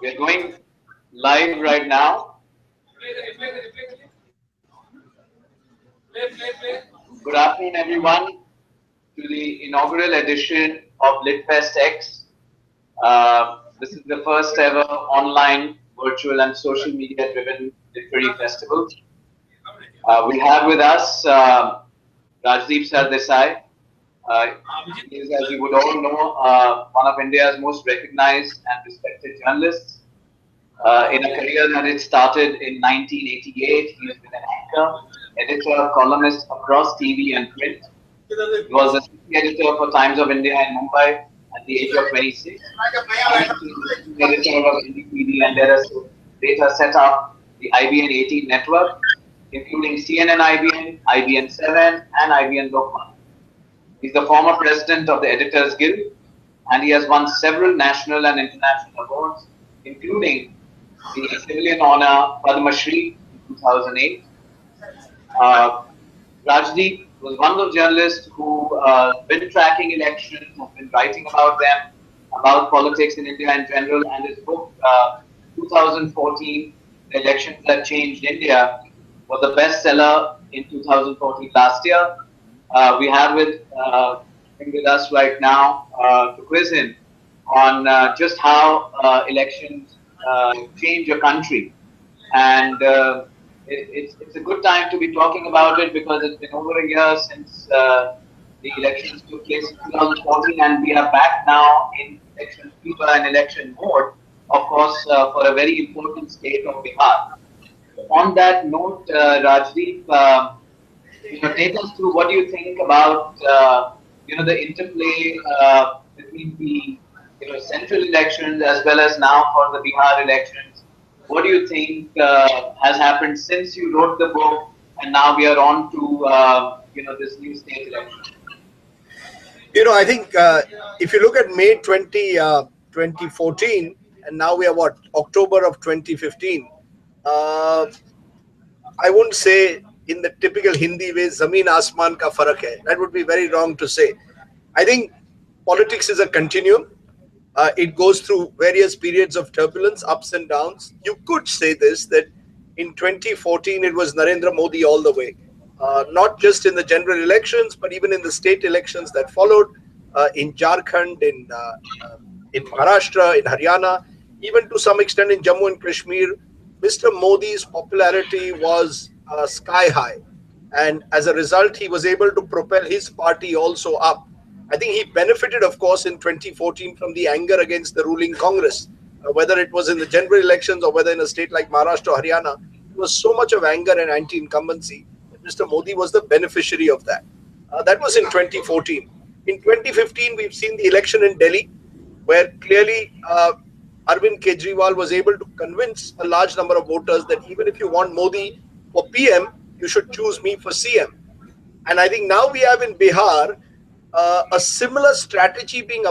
We're going live right now. Good afternoon, everyone, to the inaugural edition of LitFest X. This is the first ever online, virtual, and social media driven literary festival. We have with us Rajdeep Sardesai. He is, as you would all know, one of India's most recognized and respected journalists. In a career that it started in 1988, he has been an anchor, editor, columnist across TV and print. He was the city editor for Times of India in Mumbai at the age of 26. The editor of NDTV and later set up the IBN 18 network, including CNN IBN, IBN 7, and IBN Lokman. He's the former president of the Editors Guild, and he has won several national and international awards, including the civilian honor Padma Shri in 2008. Rajdeep was one of those journalists who been tracking elections, has been writing about them, about politics in India in general, and his book 2014, The Elections That Changed India, was the bestseller in 2014 last year. We have with us right now to quiz him on just how elections change a country, and it's a good time to be talking about it because it's been over a year since the elections took place in 2014, and we are back now in election fever and election mode, of course, for a very important state of Bihar. On that note, Rajdeep, take us through what do you think about the interplay between the central elections as well as now for the Bihar elections. What do you think has happened since you wrote the book, and now we are on to this new state election? I think if you look at May 2014, and now we are October of 2015. I wouldn't say in the typical Hindi way, Zameen Asman ka farak hai. That would be very wrong to say. I think politics is a continuum. It goes through various periods of turbulence, ups and downs. You could say this, that in 2014, it was Narendra Modi all the way. Not just in the general elections, but even in the state elections that followed, in Jharkhand, in Maharashtra, in Haryana, even to some extent in Jammu and Kashmir. Mr. Modi's popularity was sky high. And as a result, he was able to propel his party also up. I think he benefited, of course, in 2014 from the anger against the ruling Congress, whether it was in the general elections or whether in a state like Maharashtra or Haryana. There was so much of anger and anti-incumbency that Mr. Modi was the beneficiary of that. That was in 2014. In 2015, we've seen the election in Delhi, where clearly Arvind Kejriwal was able to convince a large number of voters that even if you want Modi for PM, you should choose me for CM. And I think now we have in Bihar a similar strategy being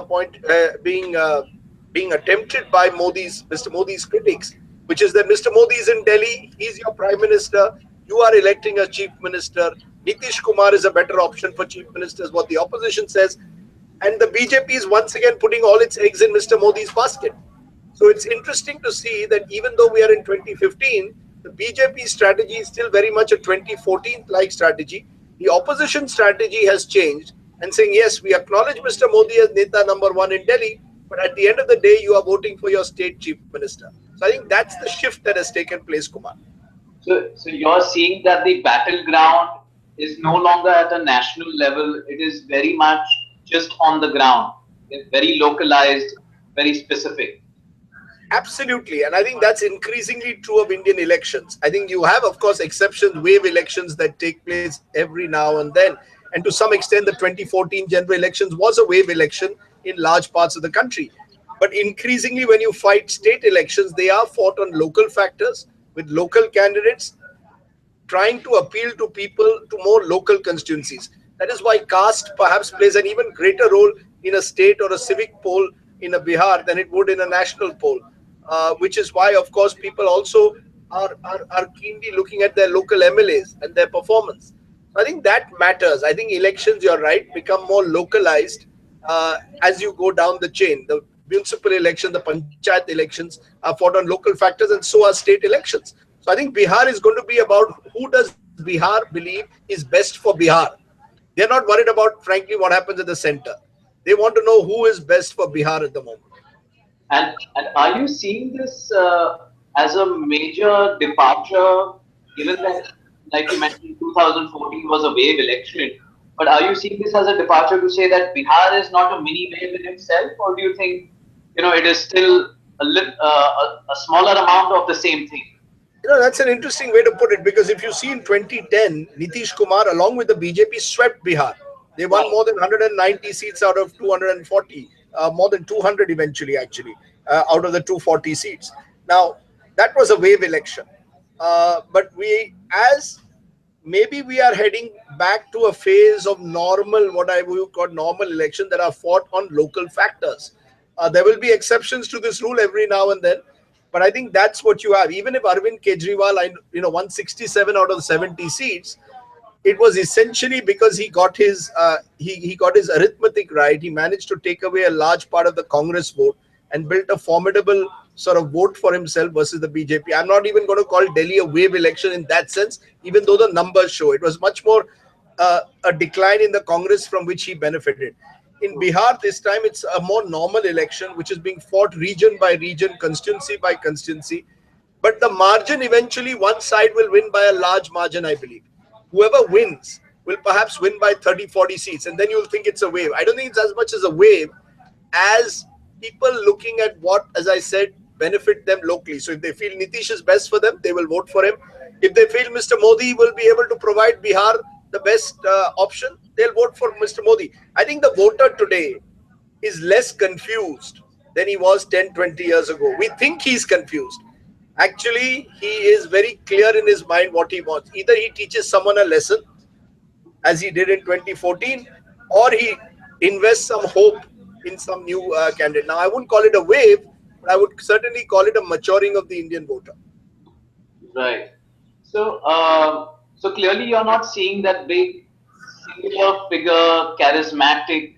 attempted by Mr. Modi's critics, which is that Mr. Modi is in Delhi, he's your prime minister, you are electing a chief minister, Nitish Kumar is a better option for chief minister, is what the opposition says, and the BJP is once again putting all its eggs in Mr. Modi's basket. So it's interesting to see that even though we are in 2015, the BJP strategy is still very much a 2014-like strategy. The opposition strategy has changed and saying, yes, we acknowledge Mr. Modi as Neta number one in Delhi, but at the end of the day, you are voting for your state chief minister. So I think that's the shift that has taken place, Kumar. So you're seeing that the battleground is no longer at a national level. It is very much just on the ground. It's very localized, very specific. Absolutely. And I think that's increasingly true of Indian elections. I think you have, of course, exceptions, wave elections that take place every now and then. And to some extent, the 2014 general elections was a wave election in large parts of the country. But increasingly, when you fight state elections, they are fought on local factors with local candidates trying to appeal to people, to more local constituencies. That is why caste perhaps plays an even greater role in a state or a civic poll in a Bihar than it would in a national poll. Which is why, of course, people also are keenly looking at their local MLAs and their performance. So I think that matters. I think elections, you're right, become more localized as you go down the chain. The municipal election, the panchayat elections are fought on local factors, and so are state elections. So I think Bihar is going to be about who does Bihar believe is best for Bihar. They're not worried about, frankly, what happens at the center. They want to know who is best for Bihar at the moment. And are you seeing this as a major departure, given that, like you mentioned, 2014 was a wave election? But are you seeing this as a departure to say that Bihar is not a mini wave in itself, or do you think, it is still a smaller amount of the same thing? That's an interesting way to put it, because if you see in 2010, Nitish Kumar, along with the BJP, swept Bihar. They won Right. more than 190 seats out of 240, more than 200 eventually, actually, out of the 240 seats. Now, that was a wave election. But as maybe we are heading back to a phase of normal, what I would call normal election that are fought on local factors. There will be exceptions to this rule every now and then, but I think that's what you have. Even if Arvind Kejriwal, won 67 out of 70 seats, it was essentially because he got his arithmetic right. He managed to take away a large part of the Congress vote and built a formidable sort of vote for himself versus the BJP. I'm not even going to call Delhi a wave election in that sense, even though the numbers show it was much more a decline in the Congress from which he benefited. In Bihar, this time it's a more normal election, which is being fought region by region, constituency by constituency. But the margin, eventually, one side will win by a large margin, I believe. Whoever wins will perhaps win by 30, 40 seats, and then you'll think it's a wave. I don't think it's as much as a wave as people looking at what, as I said, benefit them locally. So if they feel Nitish is best for them, they will vote for him. If they feel Mr. Modi will be able to provide Bihar the best option, they'll vote for Mr. Modi. I think the voter today is less confused than he was 10, 20 years ago. We think he's confused. Actually, he is very clear in his mind what he wants. Either he teaches someone a lesson, as he did in 2014, or he invests some hope in some new candidate. Now, I wouldn't call it a wave, but I would certainly call it a maturing of the Indian voter. Right. So clearly you're not seeing that big singular figure, charismatic,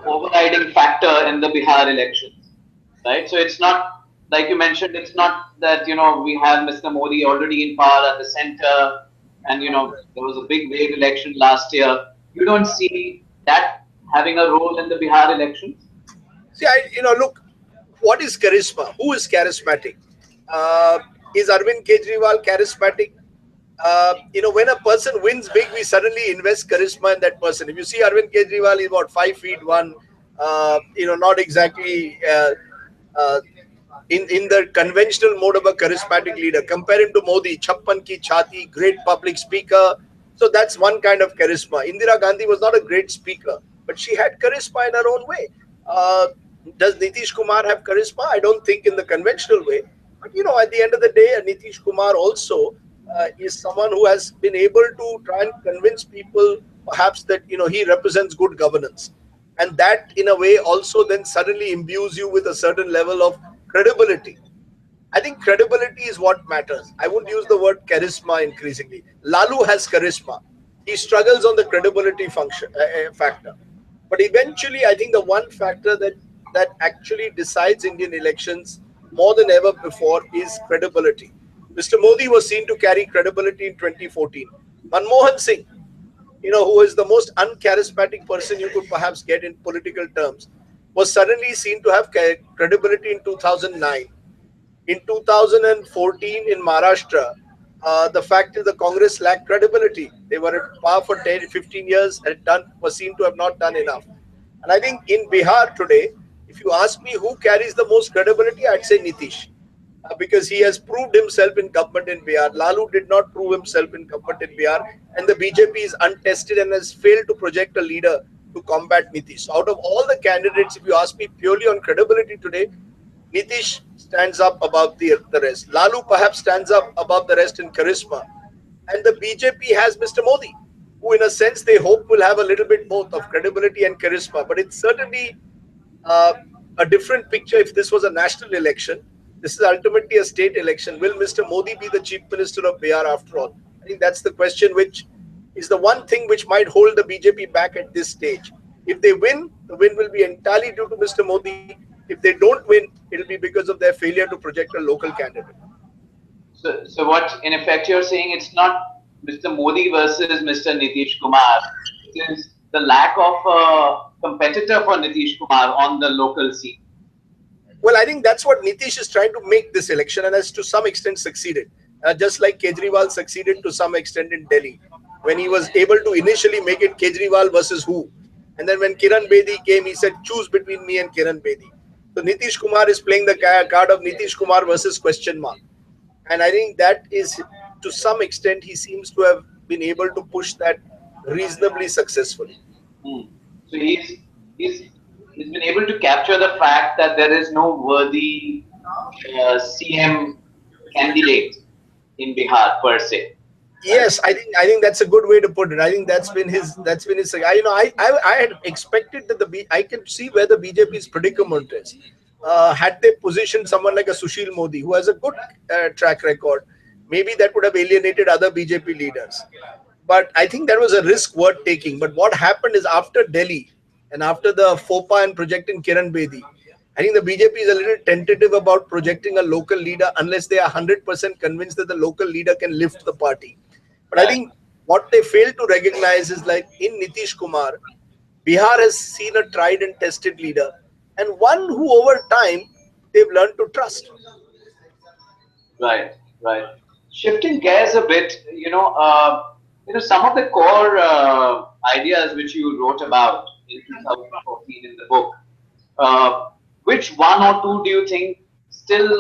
overriding factor in the Bihar elections, right? So it's not, like you mentioned, it's not that we have Mr. Modi already in power at the center, and there was a big wave election last year. You don't see that having a role in the Bihar elections. See, look, what is charisma? Who is charismatic? Is Arvind Kejriwal charismatic? When a person wins big, we suddenly invest charisma in that person. If you see Arvind Kejriwal, he's about 5 feet 1, not exactly uh, in the conventional mode of a charismatic leader. Compare him to Modi, chappan ki chhati, great public speaker. So that's one kind of charisma. Indira Gandhi was not a great speaker, but she had charisma in her own way. Uh, does Nitish Kumar have charisma? I don't think in the conventional way. But at the end of the day, Nitish Kumar also is someone who has been able to try and convince people, perhaps, that he represents good governance, and that in a way also then suddenly imbues you with a certain level of credibility. I think credibility is what matters. I wouldn't use the word charisma increasingly. Lalu has charisma. He struggles on the credibility factor. But eventually, I think the one factor that actually decides Indian elections more than ever before is credibility. Mr. Modi was seen to carry credibility in 2014. Manmohan Singh, who is the most uncharismatic person you could perhaps get in political terms, was suddenly seen to have credibility in 2009. In 2014 in Maharashtra, the fact is the Congress lacked credibility. They were at power for 10, 15 years and was seen to have not done enough. And I think in Bihar today, if you ask me who carries the most credibility, I'd say Nitish, because he has proved himself in government in Bihar. Lalu did not prove himself in government in Bihar, and the BJP is untested and has failed to project a leader to combat Nitish. So out of all the candidates, if you ask me purely on credibility today, Nitish stands up above the rest. Lalu perhaps stands up above the rest in charisma. And the BJP has Mr. Modi, who in a sense they hope will have a little bit both of credibility and charisma. But it's certainly uh, a different picture if this was a national election. This is ultimately a state election. Will Mr. Modi be the chief minister of Bihar after all? I think that's the question which is the one thing which might hold the BJP back at this stage. If they win, the win will be entirely due to Mr. Modi. If they don't win, it'll be because of their failure to project a local candidate. So what in effect you're saying, it's not Mr. Modi versus Mr. Nitish Kumar. It is the lack of a competitor for Nitish Kumar on the local scene. Well, I think that's what Nitish is trying to make this election, and has to some extent succeeded. Just like Kejriwal succeeded to some extent in Delhi, when he was able to initially make it Kejriwal versus who. And then when Kiran Bedi came, he said, choose between me and Kiran Bedi. So Nitish Kumar is playing the card of Nitish Kumar versus question mark. And I think that is, to some extent, he seems to have been able to push that reasonably successfully. Hmm. So he's he's been able to capture the fact that there is no worthy CM candidate in Bihar per se, right? Yes, I think that's a good way to put it. I think that's been his. I had expected that I can see where the BJP's predicament is. Had they positioned someone like a Sushil Modi, who has a good track record, maybe that would have alienated other BJP leaders. But I think that was a risk worth taking. But what happened is, after Delhi and after the faux pas in projecting Kiran Bedi, I think the BJP is a little tentative about projecting a local leader unless they are 100% convinced that the local leader can lift the party. But I Right. think what they fail to recognize is, like in Nitish Kumar, Bihar has seen a tried and tested leader, and one who over time they've learned to trust. Right, right. Shifting gears a bit, some of the core ideas which you wrote about in 2014 in the book, uh, which one or two do you think still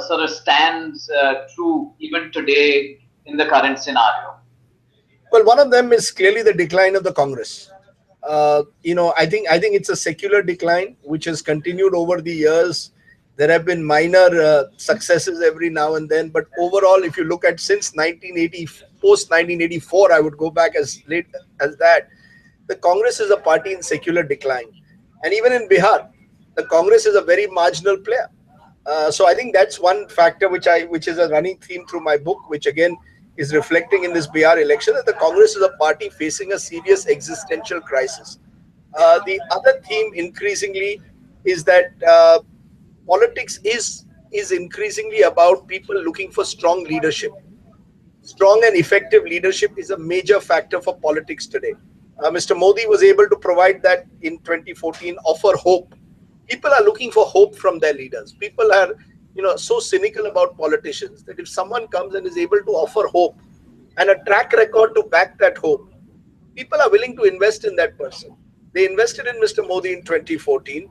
sort of stands true even today in the current scenario? Well, one of them is clearly the decline of the Congress. I think it's a secular decline which has continued over the years. There have been minor successes every now and then, but overall, if you look at since 1980, post 1984, I would go back as late as that. The Congress is a party in secular decline, and even in Bihar, the Congress is a very marginal player. So I think that's one factor which is a running theme through my book, which again is reflecting in this BR election, that the Congress is a party facing a serious existential crisis. The other theme increasingly is that politics is increasingly about people looking for strong leadership. Strong and effective leadership is a major factor for politics today. Mr. Modi was able to provide that in 2014, offer hope. People are looking for hope from their leaders. People are, so cynical about politicians that if someone comes and is able to offer hope and a track record to back that hope, people are willing to invest in that person. They invested in Mr. Modi in 2014.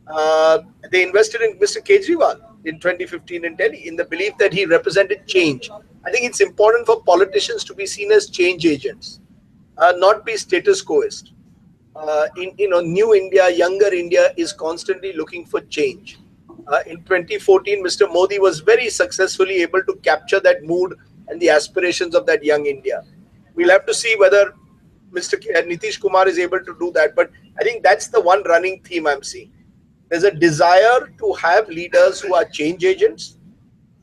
Uh, they invested in Mr. Kejriwal in 2015 in Delhi in the belief that he represented change. I think it's important for politicians to be seen as change agents, not be status quoist. New India, younger India is constantly looking for change. In 2014, Mr. Modi was very successfully able to capture that mood and the aspirations of that young India. We'll have to see whether Nitish Kumar is able to do that. But I think that's the one running theme I'm seeing. There's a desire to have leaders who are change agents,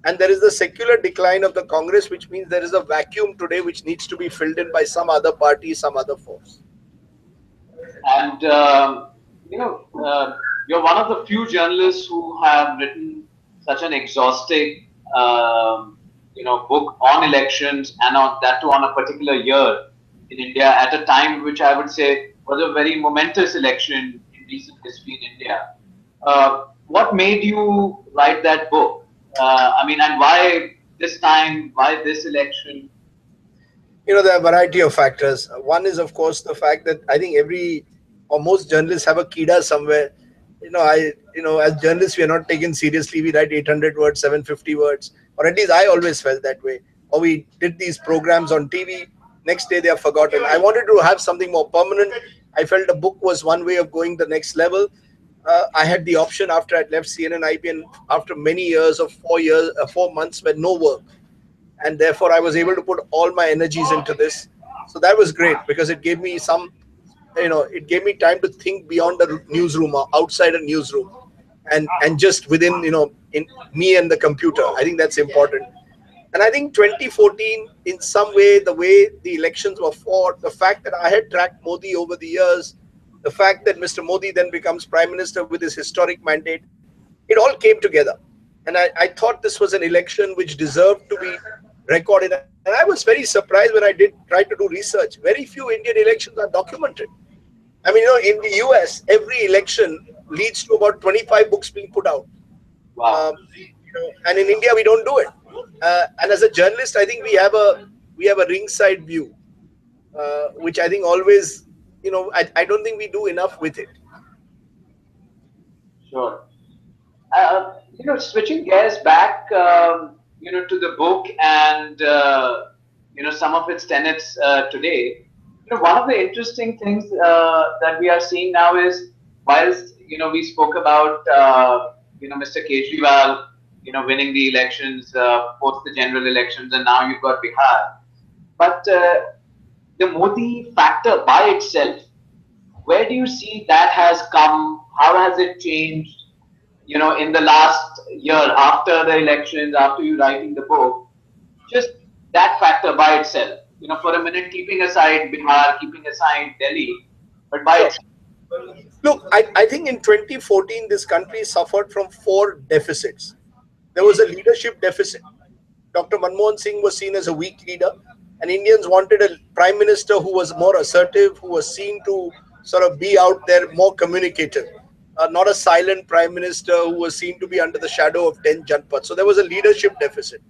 and there is the secular decline of the Congress, which means there is a vacuum today which needs to be filled in by some other party, some other force. And you're one of the few journalists who have written such an exhaustive, book on elections, and on that too on a particular year in India at a time which I would say was a very momentous election in recent history in India. What made you write that book? And why this time? Why this election? There are a variety of factors. One is, of course, the fact that I think every or most journalists have a kida somewhere. As journalists, we are not taken seriously. We write 800 words, 750 words, or at least I always felt that way. Or we did these programs on TV. Next day, they are forgotten. I wanted to have something more permanent. I felt a book was one way of going the next level. I had the option after I'd left CNN IPN after many years of 4 months with no work, and therefore I was able to put all my energies into this. So that was great because it gave me it gave me time to think beyond the newsroom or outside a newsroom, and just within in me and the computer. I think that's important. And I think 2014, in some way, the way the elections were fought, the fact that I had tracked Modi over the years, the fact that Mr. Modi then becomes prime minister with his historic mandate, it all came together. And I thought this was an election which deserved to be recorded. And I was very surprised when I did try to do research. Very few Indian elections are documented. I mean, in the US, every election leads to about 25 books being put out. Wow. And in India we don't do it. And as a journalist, I think we have a ringside view, which I think always, I don't think we do enough with it. Sure. Switching gears back, to the book and some of its tenets today. One of the interesting things that we are seeing now is, whilst we spoke about Mr. Kejriwal, winning the elections, post the general elections, and now you've got Bihar. But the Modi factor by itself, where do you see that has come? How has it changed? In the last year, after the elections, after you writing the book, just that factor by itself, for a minute, keeping aside Bihar, keeping aside Delhi, but by Sure. itself. Look, I think in 2014, this country suffered from four deficits. There was a leadership deficit. Dr. Manmohan Singh was seen as a weak leader, and Indians wanted a prime minister who was more assertive, who was seen to sort of be out there, more communicative, not a silent prime minister who was seen to be under the shadow of 10 Janpaths. So there was a leadership deficit.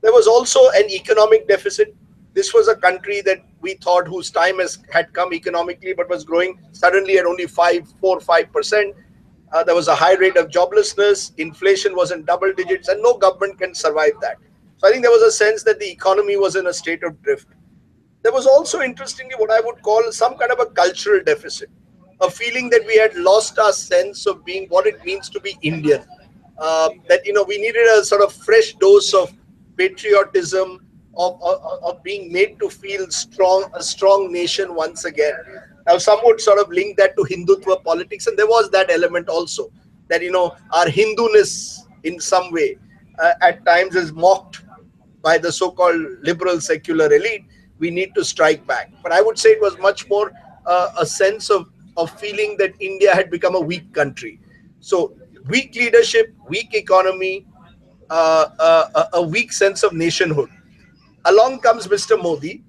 There was also an economic deficit. This was a country that we thought whose time had come economically, but was growing suddenly at only 5%. There was a high rate of joblessness. Inflation was in double digits, and no government can survive that. So I think there was a sense that the economy was in a state of drift. There was also, interestingly, what I would call some kind of a cultural deficit, a feeling that we had lost our sense of being what it means to be Indian. That we needed a sort of fresh dose of patriotism, of being made to feel strong, a strong nation once again. Now, some would sort of link that to Hindutva politics, and there was that element also that our Hinduness in some way at times is mocked by the so-called liberal secular elite. We need to strike back. But I would say it was much more a sense of feeling that India had become a weak country. So weak leadership, weak economy, a weak sense of nationhood. Along comes Mr. Modi,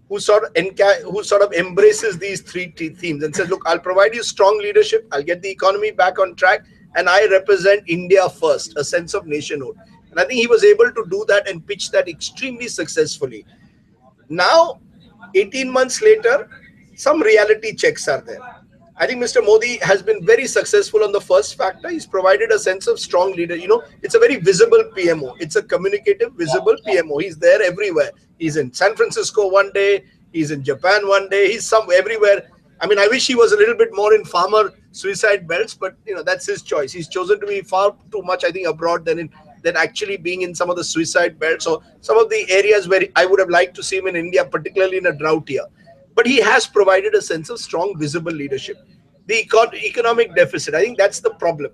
who sort of embraces these three themes and says, "Look, I'll provide you strong leadership. I'll get the economy back on track, and I represent India first, a sense of nationhood." And I think he was able to do that and pitch that extremely successfully. Now, 18 months later, some reality checks are there. I think Mr. Modi has been very successful on the first factor. He's provided a sense of strong leader. It's a very visible PMO. It's a communicative, visible PMO. He's there everywhere. He's in San Francisco one day. He's in Japan one day. He's everywhere. I mean, I wish he was a little bit more in farmer suicide belts, but that's his choice. He's chosen to be far too much, I think, abroad than actually being in some of the suicide belts or some of the areas where I would have liked to see him in India, particularly in a drought year. But he has provided a sense of strong, visible leadership. The economic deficit, I think that's the problem.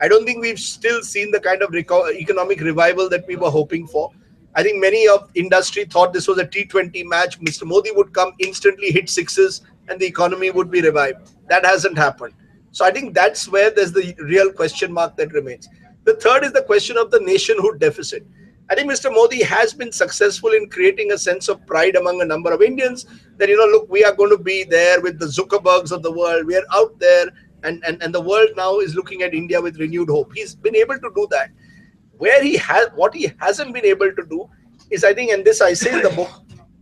I don't think we've still seen the kind of economic revival that we were hoping for. I think many of industry thought this was a T20 match. Mr. Modi would come, instantly hit sixes, and the economy would be revived. That hasn't happened. So I think that's where there's the real question mark that remains. The third is the question of the nationhood deficit. I think Mr. Modi has been successful in creating a sense of pride among a number of Indians that, look, we are going to be there with the Zuckerbergs of the world. We are out there, and the world now is looking at India with renewed hope. He's been able to do that. What he hasn't been able to do is, I think, and this I say in the book,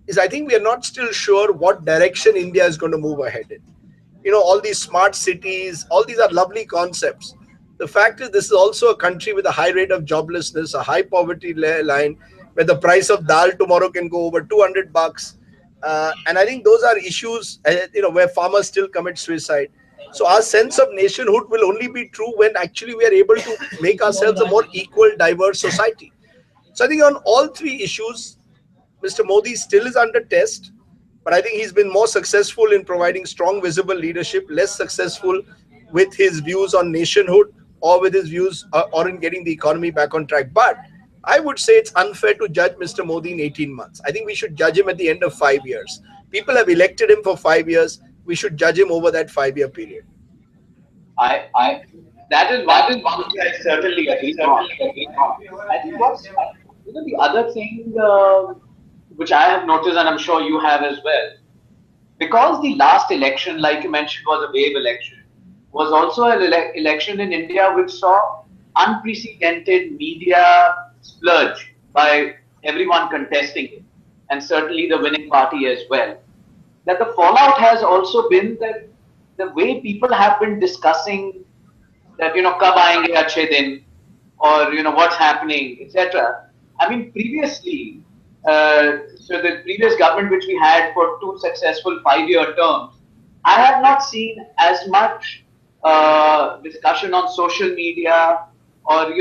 is I think we are not still sure what direction India is going to move ahead in. All these smart cities, all these are lovely concepts. The fact is, this is also a country with a high rate of joblessness, a high poverty line, where the price of dal tomorrow can go over $200. And I think those are issues, where farmers still commit suicide. So our sense of nationhood will only be true when actually we are able to make ourselves a more equal, diverse society. So I think on all three issues, Mr. Modi still is under test, but I think he's been more successful in providing strong, visible leadership, less successful with his views on nationhood or with his views or in getting the economy back on track. But I would say it's unfair to judge Mr. Modi in 18 months. I think we should judge him at the end of 5 years. People have elected him for 5 years. We should judge him over that 5 year period. I that is one thing which I certainly agree on. I think what's the other thing which I have noticed, and I'm sure you have as well, because the last election, like you mentioned, was a wave election, was also an election in India which saw unprecedented media splurge by everyone contesting it, and certainly the winning party as well. That the fallout has also been that the way people have been discussing that kab aayenge achhe din, or what's happening, etc. I mean, previously, so the previous government which we had for two successful 5 year terms, I have not seen as much discussion on social media or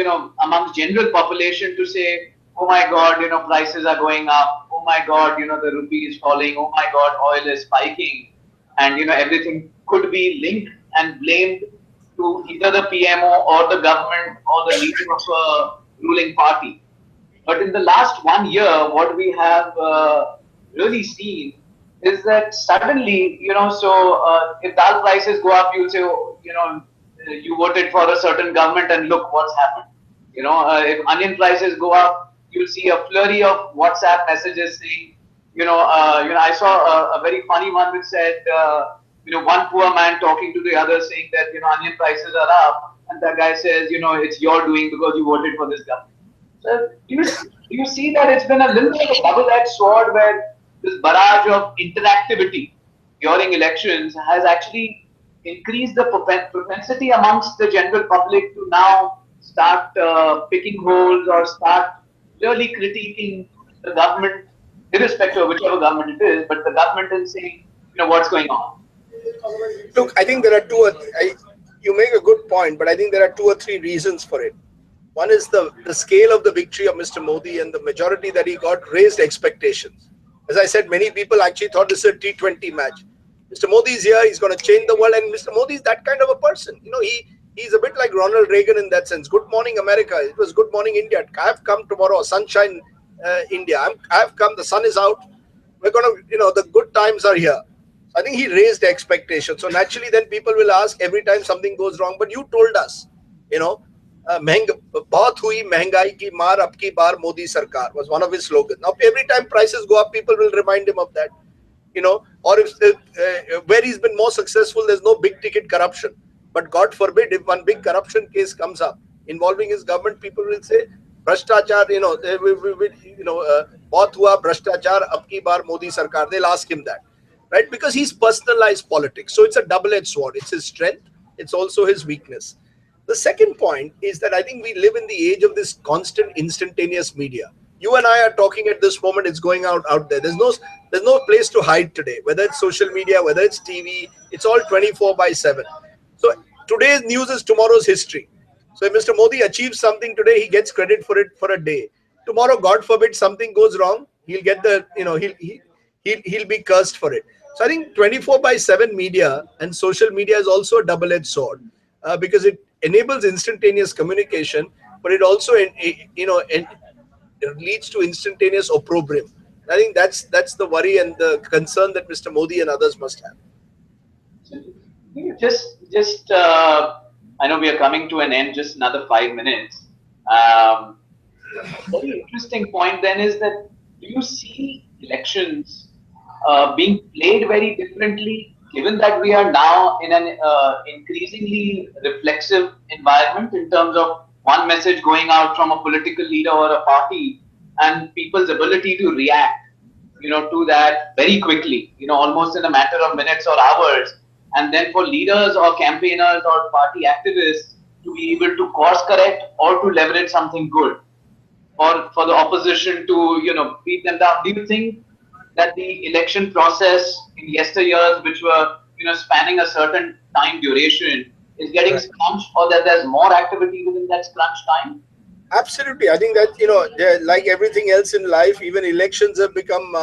amongst general population to say, oh my god, prices are going up, oh my god, the rupee is falling, oh my god, oil is spiking, and everything could be linked and blamed to either the PMO or the government or the leader of a ruling party. But in the last 1 year, what we have really seen is that suddenly, if dal prices go up, you'll say, oh, you voted for a certain government and look what's happened. If onion prices go up, you'll see a flurry of WhatsApp messages saying, I saw a very funny one which said, one poor man talking to the other saying that, onion prices are up. And that guy says, it's your doing because you voted for this government. So do you see that it's been a little bit of a double-edged sword where this barrage of interactivity during elections has actually increased the propensity amongst the general public to now start picking holes or start really critiquing the government, irrespective of whichever government it is, but the government and saying, what's going on. Look, I think there are you make a good point, but I think there are two or three reasons for it. One is the scale of the victory of Mr. Modi and the majority that he got raised expectations. As I said, many people actually thought this is a T20 match. Mr. Modi is here, he's going to change the world, and Mr. Modi is that kind of a person. He's a bit like Ronald Reagan in that sense. Good morning, America. It was good morning, India. I have come tomorrow. Sunshine, India. I have come. The sun is out. We're going to, the good times are here. I think he raised expectations. So naturally, then people will ask every time something goes wrong. But you told us, बहुत हुई महंगाई की मार अब की बार मोदी सरकार was one of his slogans. Now every time prices go up, people will remind him of that. Or if where he's been more successful, there's no big ticket corruption. But God forbid, if one big corruption case comes up involving his government, people will say, Bhrashtachar, बहुत हुआ भ्रष्टाचार अब की बार मोदी सरकार. They'll ask him that, right? Because he's personalized politics. So it's a double-edged sword. It's his strength. It's also his weakness. The second point is that I think we live in the age of this constant instantaneous media. You and I are talking at this moment. It's going out there. There's no place to hide today, whether it's social media, whether it's TV. It's all 24/7. So today's news is tomorrow's history. So if Mr. Modi achieves something today, he gets credit for it for a day. Tomorrow, God forbid, something goes wrong, he'll get he'll be cursed for it. So I think 24/7 media and social media is also a double-edged sword because it enables instantaneous communication, but it also it leads to instantaneous opprobrium. I think that's the worry and the concern that Mr. Modi and others must have. Just I know we are coming to an end. Just another 5 minutes. Very interesting point then is that do you see elections being played very differently, given that we are now in an increasingly reflexive environment in terms of one message going out from a political leader or a party and people's ability to react, to that very quickly, almost in a matter of minutes or hours, and then for leaders or campaigners or party activists to be able to course correct or to leverage something good, or for the opposition to beat them down. Do you think that the election process in yesteryears, which were spanning a certain time duration, is getting scrunched, or that there's more activity within that scrunch time? Absolutely. I think that like everything else in life, even elections have become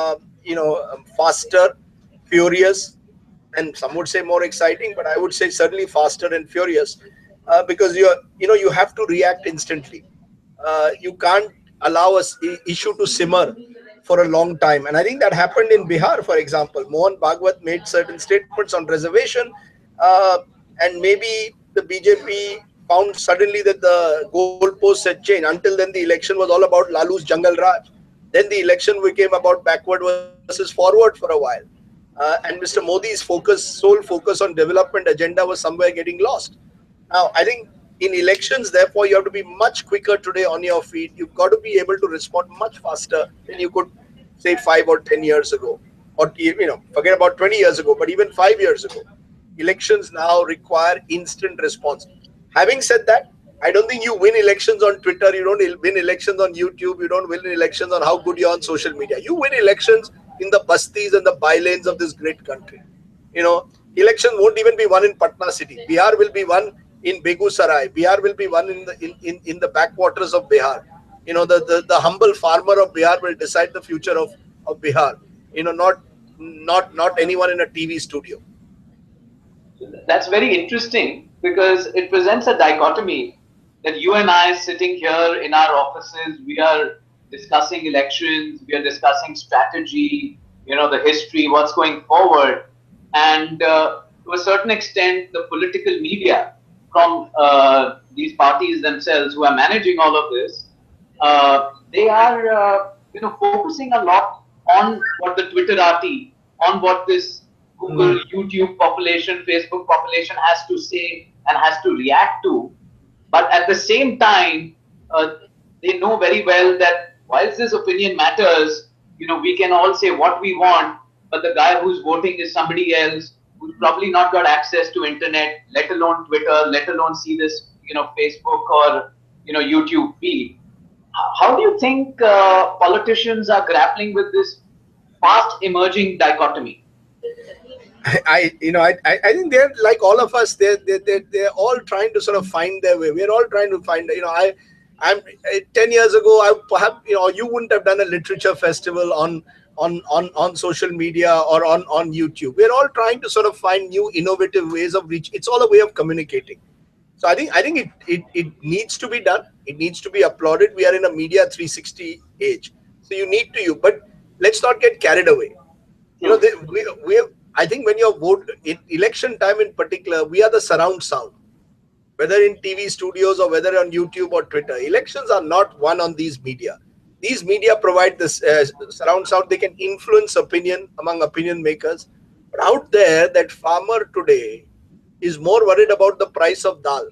faster, furious, and some would say more exciting, but I would say certainly faster and furious because you have to react instantly. You can't allow us issue to simmer for a long time. And I think that happened in Bihar, for example. Mohan Bhagwat made certain statements on reservation, uh, and maybe the BJP found suddenly that the goalposts had changed. Until then, the election was all about Lalu's Jungle Raj. Then the election became about backward versus forward for a while. And Mr. Modi's sole focus on development agenda was somewhere getting lost. Now, I think in elections, therefore, you have to be much quicker today on your feet. You've got to be able to respond much faster than you could, say, 5 or 10 years ago, or forget about 20 years ago, but even 5 years ago. Elections now require instant response. Having said that, I don't think you win elections on Twitter. You don't win elections on YouTube. You don't win elections on how good you're on social media. You win elections in the bastis and the bylanes of this great country. Elections won't even be won in Patna city. Bihar will be won in Begusarai. Bihar will be won in the backwaters of Bihar. The humble farmer of Bihar will decide the future of Bihar. Not anyone in a TV studio. That's very interesting because it presents a dichotomy that you and I sitting here in our offices, we are discussing elections, we are discussing strategy, the history, what's going forward. And to a certain extent, the political media from these parties themselves who are managing all of this, they are, focusing a lot on what the Twitterati, on what this Google, YouTube population, Facebook population has to say and has to react to. But at the same time, they know very well that whilst this opinion matters, we can all say what we want, but the guy who's voting is somebody else who's probably not got access to internet, let alone Twitter, let alone see this, Facebook or, YouTube feed. How do you think politicians are grappling with this fast emerging dichotomy? I think they're like all of us. They're all trying to sort of find their way. We're all trying to find. I'm 10 years ago. I perhaps you wouldn't have done a literature festival on social media or on YouTube. We're all trying to sort of find new innovative ways of reach. It's all a way of communicating. So I think it needs to be done. It needs to be applauded. We are in a media 360 age. So you need to but let's not get carried away. I think when you vote in election time in particular, we are the surround sound, whether in TV studios or whether on YouTube or Twitter. Elections are not won on these media. These media provide this surround sound. They can influence opinion among opinion makers. But out there, that farmer today is more worried about the price of dal.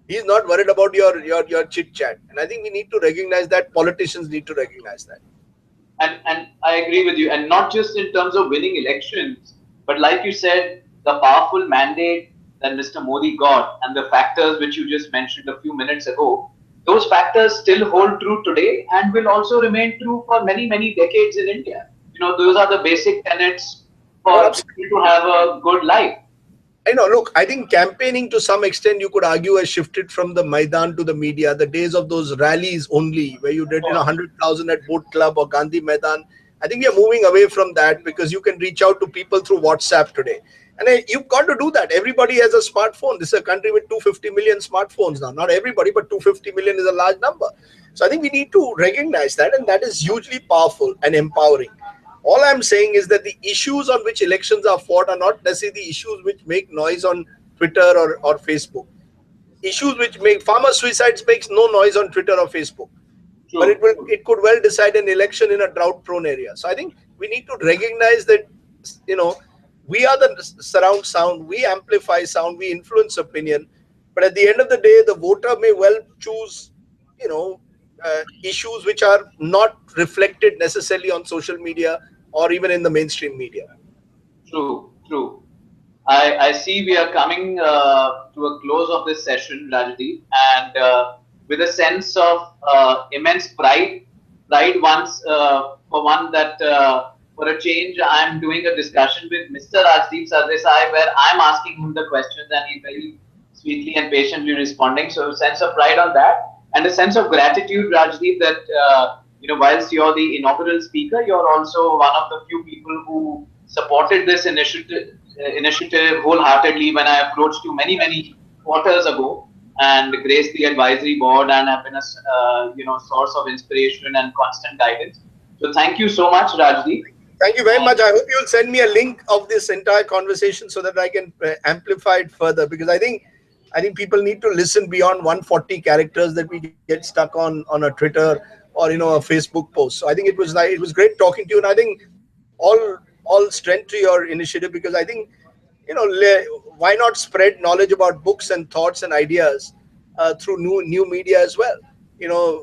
He's not worried about your chit chat. And I think we need to recognize that. Politicians need to recognize that. And I agree with you. And not just in terms of winning elections, but like you said, the powerful mandate that Mr. Modi got and the factors which you just mentioned a few minutes ago, those factors still hold true today and will also remain true for many, many decades in India. Those are the basic tenets for people to have a good life. Look, I think campaigning to some extent, you could argue, has shifted from the Maidan to the media. The days of those rallies only, where you did 100,000 at Boat Club or Gandhi Maidan. I think we are moving away from that because you can reach out to people through WhatsApp today. And you've got to do that. Everybody has a smartphone. This is a country with 250 million smartphones now. Not everybody, but 250 million is a large number. So I think we need to recognize that, and that is hugely powerful and empowering. All I'm saying is that the issues on which elections are fought are not necessarily the issues which make noise on Twitter or Facebook. Issues which make farmer suicides makes no noise on Twitter or Facebook. True. But it could well decide an election in a drought-prone area. So I think we need to recognize that we are the surround sound, we amplify sound, we influence opinion. But at the end of the day, the voter may well choose issues which are not reflected necessarily on social media or even in the mainstream media. True. I see we are coming to a close of this session, Rajdeep, and with a sense of immense pride once for one that for a change I'm doing a discussion with Mr. Rajdeep Sardesai where I'm asking him the questions and he's very sweetly and patiently responding. So a sense of pride on that. And a sense of gratitude, Rajdeep, that whilst you're the inaugural speaker, you're also one of the few people who supported this initiative wholeheartedly when I approached you many quarters ago. and graced the advisory board and have been a source of inspiration and constant guidance. So thank you so much, Rajdeep. Thank you very much. I hope you'll send me a link of this entire conversation so that I can amplify it further, because I think people need to listen beyond 140 characters that we get stuck on a Twitter or a Facebook post. So I think it was great talking to you, and I think all strength to your initiative, because I think why not spread knowledge about books and thoughts and ideas through new media as well.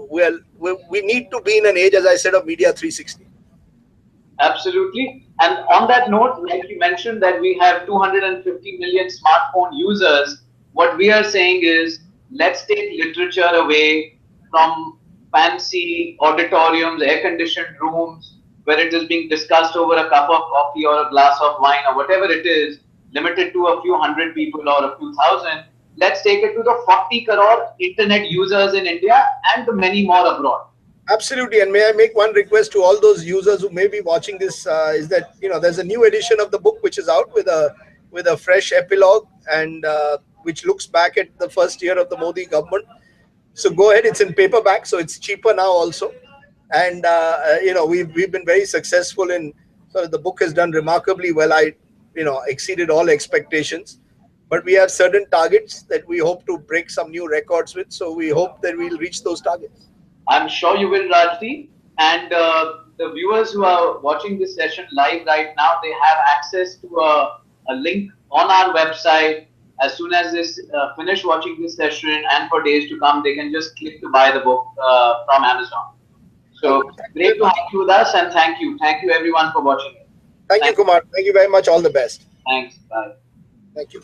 Well, we need to be in an age, as I said, of media 360. Absolutely. And on that note, like you mentioned that we have 250 million smartphone users, what we are saying is let's take literature away from fancy auditoriums, air-conditioned rooms, where it is being discussed over a cup of coffee or a glass of wine or whatever it is, limited to a few hundred people or a few thousand. Let's take it to the 40 crore internet users in India and the many more abroad. Absolutely. And may I make one request to all those users who may be watching this, is that there's a new edition of the book which is out with a fresh epilogue, and which looks back at the first year of the Modi government. So go ahead. It's in paperback, so it's cheaper now also. And we've been very successful in. So the book has done remarkably well. I exceeded all expectations. But we have certain targets that we hope to break some new records with. So we hope that we'll reach those targets. I'm sure you will, Rajdeep. And the viewers who are watching this session live right now, they have access to a link on our website. As soon as this finish watching this session and for days to come, they can just click to buy the book from Amazon. So Okay. Thank you great very to much. have you with us, and thank you everyone for watching it. Thank you, Thank, Kumar. Thank you very much. All the best. thanks. Bye. Thank you.